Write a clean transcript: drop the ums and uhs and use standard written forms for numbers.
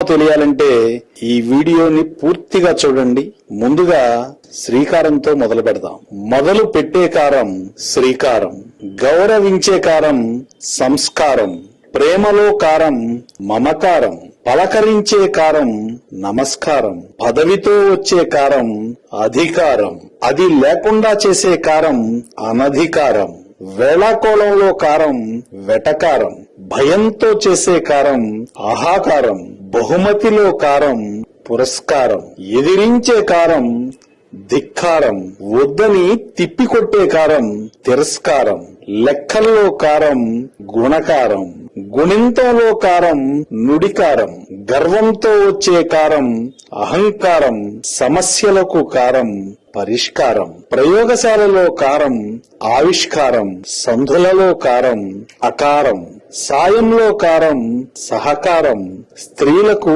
తెలియాలంటే ఈ వీడియోని పూర్తిగా చూడండి. ముందుగా శ్రీకారంతో మొదలు పెడదాం. మొదలు పెట్టే కారం శ్రీకారం, గౌరవించే కారం సంస్కారం, ప్రేమలో కారం మమకారం, పలకరించే కారం నమస్కారం, పదవితో వచ్చే కారం అధికారం, అది లేకుండా చేసే కారం అనధికారం, వేళాకోళంలో కారం వెటకారం, భయంతో చేసే కారం ఆహాకారం, బహుమతిలో కారం పురస్కారం, ఎదిరించే కారం ధిక్కారం, వద్దని తిప్పికొట్టే కారం తిరస్కారం, లెక్కల్లో కారం గుణకారం, గుణింతంలో కారం నుడికారం, గర్వంతో వచ్చే కారం అహంకారం, సమస్యలకు కారం పరిష్కారం, ప్రయోగశాలలో కారం ఆవిష్కారం, సంధులలో కారం అకారం, సాయంలో కారం సహకారం, స్త్రీలకు